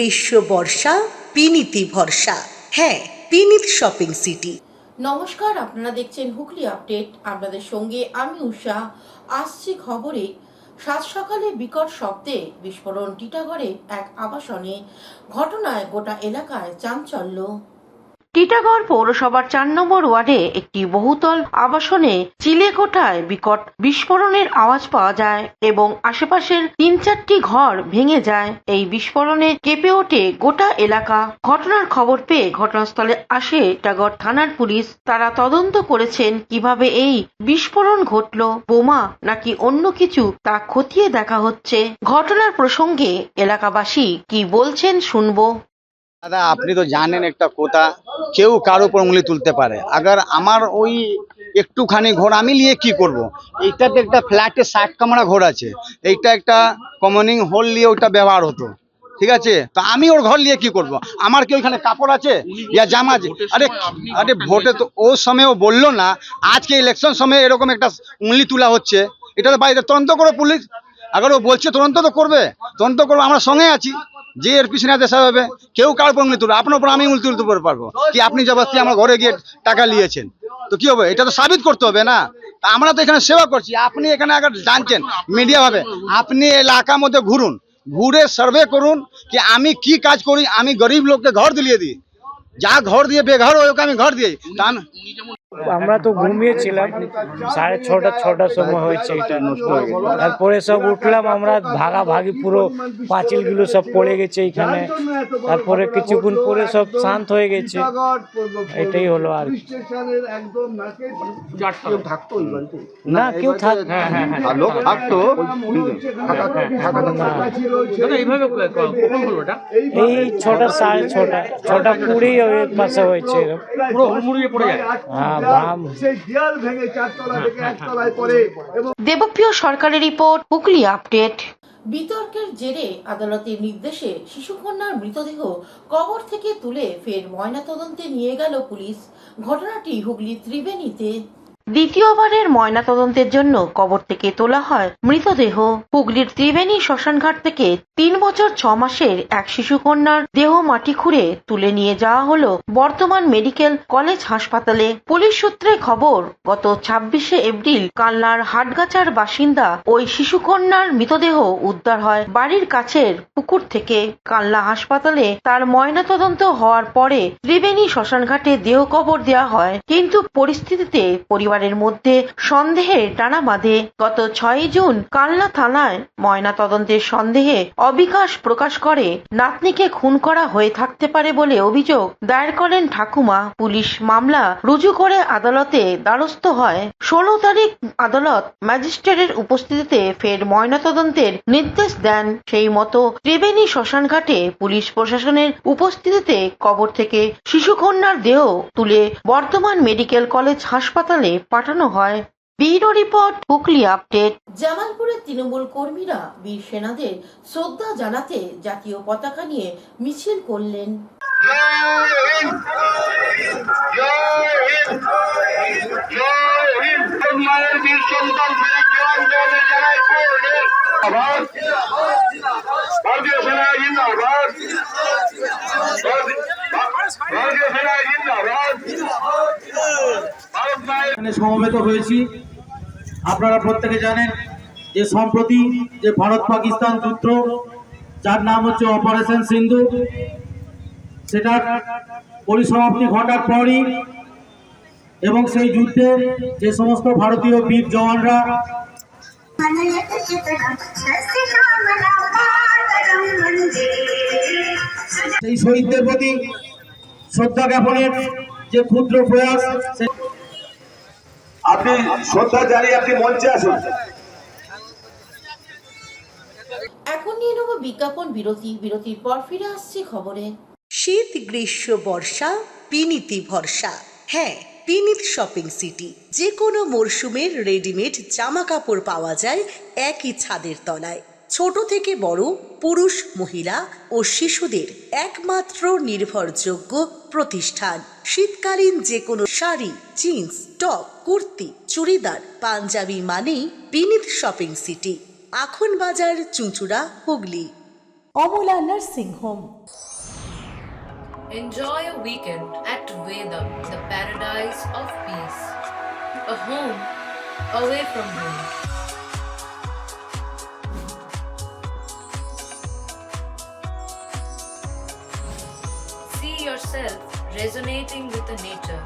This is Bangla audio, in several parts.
গ্রীষ্ম বর্ষা পিনিতি ভরসা। হ্যাঁ, পিনিত শপিং সিটি। নমস্কার, আপনারা দেখছেন হুগলি আপডেট। আপনাদের সঙ্গে আমি উষা। আসছি খবরে। সাত সকালে বিকট শব্দে বিস্ফোরণ টিটাগড়ে এক আবাসনে। ঘটনায় গোটা এলাকায় চাঞ্চল্য। টিটাগড় পৌরসভার 4 নম্বর ওয়ার্ডে একটি বহুতল আবাসনে চিলেকোঠায় বিকট বিস্ফোরণের আওয়াজ পাওয়া যায় এবং আশেপাশের 3-4টি ঘর ভেঙে যায়। এই বিস্ফোরণে কেঁপে ওঠে গোটা এলাকা। ঘটনার খবর পেয়ে ঘটনাস্থলে আসে টিটাগড় থানার পুলিশ। তারা তদন্ত করেছেন কিভাবে এই বিস্ফোরণ ঘটল, বোমা নাকি অন্য কিছু তা খতিয়ে দেখা হচ্ছে। ঘটনার প্রসঙ্গে এলাকাবাসী কি বলছেন শুনবো। দাদা, আপনি তো জানেন একটা কথা, কেউ কারো উপর উঙ্গলি তুলতে পারে। আগার আমার ওই একটুখানি ঘর আমি নিয়ে কি করব? এইটাতে একটা ফ্ল্যাটে 60 কামরা ঘর আছে, এইটা একটা কমনিং হল নিয়ে ওইটা ব্যবহার হতো, ঠিক আছে? তো আমি ওর ঘর নিয়ে কি করব? আমার কি ওইখানে কাপড় আছে ইয়া জামা আছে? আরে ভোটে তো ও সময় ও বললো না, আজকে ইলেকশন সময় এরকম একটা উঙ্গলি তোলা হচ্ছে, এটা তো বাইরে তদন্ত করো পুলিশ। আবার ও বলছে তদন্ত তো করবে, তদন্ত করবো, আমরা সঙ্গে আছি। যে এর পিছনে দেশা হবে, কেউ কার উপর উঙ্গলি তুলবে? আপনার উপর আমি উঙ্গলি তুলতে পারবো কি? আপনি জবরদস্তি আমার ঘরে গিয়ে টাকা নিয়েছেন, তো কি হবে? এটা তো সাবিত করতে হবে না? তা আমরা তো এখানে সেবা করছি, আপনি এখানে আগে জানছেন মিডিয়া ভাবে, আপনি এলাকার মধ্যে ঘুরুন, ঘুরে সার্ভে করুন কি আমি কি কাজ করি। আমি গরিব লোককে ঘর দিলিয়ে দিই, যা ঘর দিয়ে বেঘর ওকে আমি ঘর দিই। তা আমরা তো ঘুমিয়েছিলাম, 6:30-6টার সময় হয়েছে এটা। তারপরে সব উঠলাম আমরা, ভাগাভাগি পুরো পাঁচিলগুলো সব পড়ে গেছে এইখানে। তারপরে কিছুক্ষণ পরে সব শান্ত হয়ে গেছে, এটাই হলো। আর না, কেউ লোক থাকতো এই 6:30-6:20 এর পাশে হয়েছে। হ্যাঁ, দেবপ্রিয় সরকারের রিপোর্ট, হুগলি আপডেট। বিতর্কের জেরে আদালতের নির্দেশে শিশুকন্যার মৃতদেহ কবর থেকে তুলে ফের ময়নাতদন্তে নিয়ে গেল পুলিশ। ঘটনাটি হুগলি ত্রিবেণীতে। দ্বিতীয়বারের ময়নাতদন্তের জন্য কবর থেকে তোলা হয় মৃতদেহ। হুগলির ত্রিবেণী শ্মশানঘাট থেকে 3 বছর 6 মাসের এক শিশুকন্যার দেহ মাটি খুঁড়ে তুলে নিয়ে যাওয়া হলো বর্ধমান মেডিকেল কলেজ হাসপাতালে। পুলিশ সূত্রে খবর, গত 26শে এপ্রিল কালনার হাটগাছার বাসিন্দা ওই শিশুকন্যার মৃতদেহ উদ্ধার হয় বাড়ির কাছের পুকুর থেকে। কালনা হাসপাতালে তার ময়নাতদন্ত হওয়ার পরে ত্রিবেণী শ্মশানঘাটে দেহ কবর দেওয়া হয়, কিন্তু পরিস্থিতিতে পরিবারের মধ্যে সন্দেহের টানা বাঁধে। গত 6ই জুন কালনা থানায় ময়নাতদন্তের সন্দেহে অবিকাশ প্রকাশ করে নাতনিকে খুন করা হয়ে থাকতে পারে বলে অভিযোগ দায়ের করেন ঠাকুমা। পুলিশ মামলা রুজু করে আদালতে দ্বারস্থ হয়। 16 তারিখ আদালত ম্যাজিস্ট্রেটের উপস্থিতিতে ফের ময়নাতদন্তের নির্দেশ দেন। সেই মতো ত্রিবেণী শ্মশানঘাটে পুলিশ প্রশাসনের উপস্থিতিতে কবর থেকে শিশুকন্যার দেহ তুলে বর্ধমান মেডিকেল কলেজ হাসপাতালে পাঠানো হয়। Bureau report, Hooghly update. জামালপুরের তৃণমূল কর্মীরা বীর সেনাদের শ্রদ্ধা জানাতে জাতীয় পতাকা নিয়ে মিছিল করলেন। এখানে সমবেত হয়েছি, আপনারা প্রত্যেকে জানেন যে সম্প্রতি যে ভারত পাকিস্তান যুদ্ধ, যার নাম হচ্ছে অপারেশন সিন্ধু, সেটার পরিসমাপ্তি ঘটার পরই এবং সেই যুদ্ধে যে সমস্ত ভারতীয় বীর জওয়ানরা সেই শহীদদের প্রতি শ্রদ্ধা জ্ঞাপনের যে ক্ষুদ্র প্রয়াস, আপনি শ্রদ্ধা জানিয়ে আপনি মঞ্চে আসুন। এখন নিয়ে নেব বিজ্ঞাপন বিরতি। বিরতির পর ফিরে আসছি খবরে। শীত গ্রীষ্ম বর্ষা পিনিতি ভরসা। হ্যাঁ, পিনিত শপিং সিটি। যে কোনো মরশুমের রেডিমেড জামা কাপড় পাওয়া যায় একই ছাদের তলায়। ছোট থেকে বড়, পুরুষ মহিলা ও শিশুদের একমাত্র নির্ভরযোগ্য প্রতিষ্ঠান। শীতকালীন যে কোনো শাড়ি, জিন্স, টপ, কুর্তি, চুড়িদার, পাঞ্জাবি মানেই বিনীত শপিং সিটি। আখন বাজার, চুঁচুড়া, Hooghly. Amala Nursing Home. Enjoy a weekend at Vedam, the paradise of peace. A home away from home. See yourself resonating with the nature.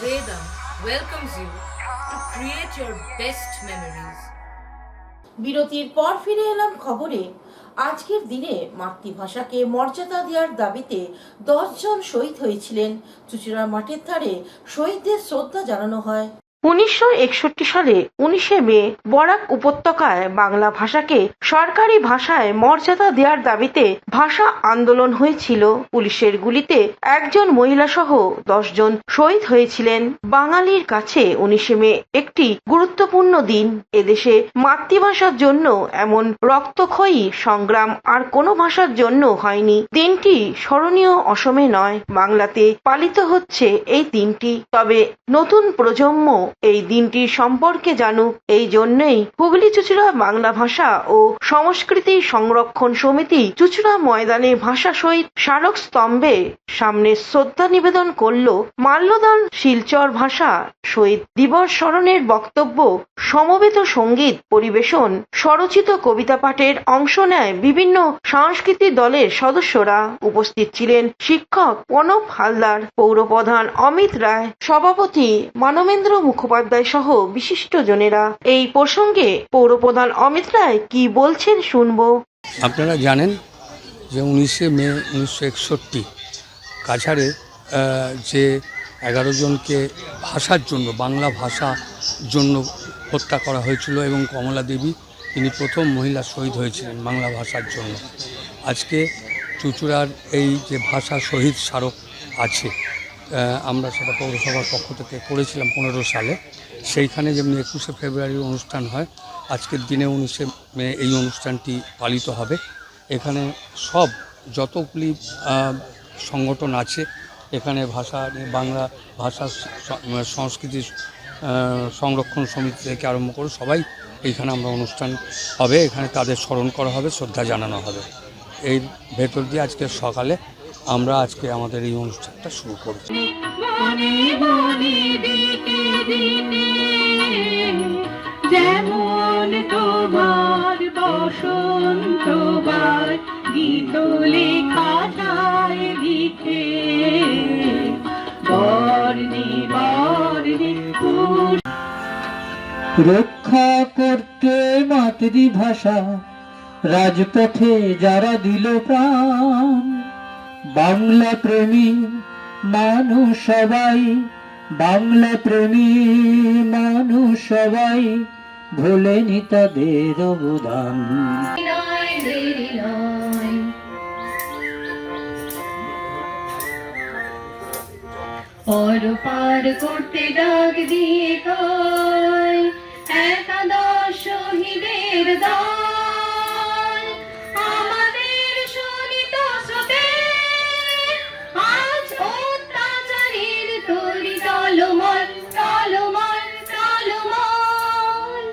Vedam welcomes you to create your best memories. বিরতির পর ফিরে এলাম খবরে। আজকের দিনে মাতৃভাষাকে মর্যাদা দেওয়ার দাবিতে 10 জন শহীদ হয়েছিলেন। চুঁচুড়া মাঠের ধারে শহীদদের শ্রদ্ধা জানানো হয়। 1961 সালে 19শে মে বরাক উপত্যকায় বাংলা ভাষাকে সরকারি ভাষায় মর্যাদা দেওয়ার দাবিতে ভাষা আন্দোলন হয়েছিল। পুলিশের গুলিতে একজন মহিলা সহ 10 জন শহীদ হয়েছিলেন। বাঙালির কাছে 19শে মে একটি গুরুত্বপূর্ণ দিন। এদেশে মাতৃভাষার জন্য এমন রক্তক্ষয়ী সংগ্রাম আর কোনো ভাষার জন্য হয়নি। দিনটি স্মরণীয় অসমে নয়, বাংলাতে পালিত হচ্ছে এই দিনটি। তবে নতুন প্রজন্ম এই দিনটি সম্পর্কে জানুক, এই জন্যই হুগলি চুঁচুড়া বাংলা ভাষা ও সংস্কৃতি সংরক্ষণ সমিতি চুঁচুড়া ময়দানে ভাষা শহীদ স্মারক স্তম্ভে সামনে শ্রদ্ধা নিবেদন করল। মাল্যদান, শিলচর ভাষা শহীদ দিবস স্মরণের বক্তব্য, সমবেত সঙ্গীত পরিবেশন, স্বরচিত কবিতা পাঠের অংশ নেয় বিভিন্ন সাংস্কৃতিক দলের সদস্যরা। উপস্থিত ছিলেন শিক্ষক প্রণব হালদার, পৌরপ্রধান অমিত রায়, সভাপতি মানবেন্দ্র মুখোপাধ্যায় সহ বিশিষ্ট জনেরা। এই প্রসঙ্গে পৌরপ্রধান অমিত রায় কি বলছেন শুনবো। আপনারা জানেন যে 19শে মে 1961 কাছাড়ে যে 11 জনকে ভাষার জন্য, বাংলা ভাষার জন্য হত্যা করা হয়েছিল এবং কমলা দেবী তিনি প্রথম মহিলা শহীদ হয়েছিলেন বাংলা ভাষার জন্য। আজকে চুঁচুড়ার এই যে ভাষা শহীদ স্মারক আছে, আমরা সেটা পৌরসভার পক্ষ থেকে করেছিলাম 15 সালে। সেইখানে যেমনি 21শে ফেব্রুয়ারির অনুষ্ঠান হয়, আজকের দিনে 19শে মে এই অনুষ্ঠানটি পালিত হবে। এখানে সব যতগুলি সংগঠন আছে, এখানে ভাষা বাংলা ভাষা সংস্কৃতি সংরক্ষণ সমিতি থেকে আরম্ভ করে সবাই এইখানে আমরা অনুষ্ঠান হবে, এখানে তাদের স্মরণ করা হবে, শ্রদ্ধা জানানো হবে। এর ভেতর দিয়ে আজকে সকালে আমরা আজকে আমাদের এই অনুষ্ঠানটা শুরু করব। যেমন তোমার বসন্তবার গীত লেখা যায় লিখে, বর্ণে বর্ণে রক্ষা করতে মাতৃভাষা রাজপথে যারা দিল প্রাণ, বাংলা প্রেমী মানুষ সবাই, বাংলা প্রেমী মানুষ সবাই ভোলেনি তাদের অবদান। পর পার করতে ডাক দিয়ে কয় একাদশ শহীদের দল, আমাদের শোনিত স্রোতে আজ অত্যাচারের তরি টলমল টলমল টলমল।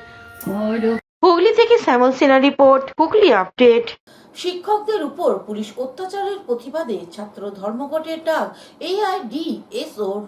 হুগলি থেকে শ্যামল সিনহা রিপোর্ট, হুগলি আপডেট। শিক্ষকদের উপর পুলিশ অত্যাচারের প্রতিবাদে ছাত্র ধর্মঘটের ডাক AIDSOর।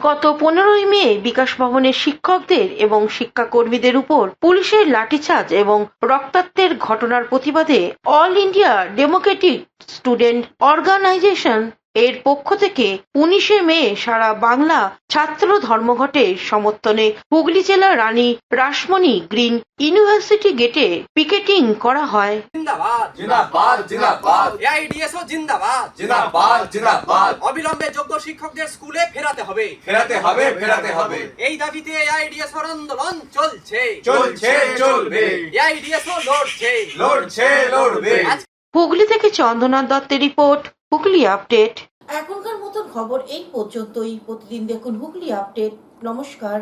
গত 15ই মে বিকাশ ভবনের শিক্ষকদের এবং শিক্ষাকর্মীদের উপর পুলিশের লাঠিচার্জ এবং রক্তাক্তের ঘটনার প্রতিবাদে All India Democratic Student Organisation এর পক্ষ থেকে 19শে মে সারা বাংলা ছাত্র ধর্মঘটের সমর্থনে হুগলি জেলার রানী রাসমণি গ্রিন ইউনিভার্সিটি গেটে পিকেটিং করা হয়। জিন্দাবাদ জিন্দাবাদ জিন্দাবাদ, AIDSO জিন্দাবাদ জিন্দাবাদ জিন্দাবাদ। অবিলম্বে যোগ্য শিক্ষকদের স্কুলে ফেরাতে হবে ফেরাতে হবে ফেরাতে হবে। এই দাবিতে AIDSO আন্দোলন চলছে চলছে চলবে, AIDSO লড়ছে লড়ছে লড়বে। হুগলি থেকে চন্দ্রনাথ দত্তের রিপোর্ট, হুগলি আপডেট। এখনকার মতন খবর এই পর্যন্তই। প্রতিদিন দেখুন হুগলি আপডেট। নমস্কার।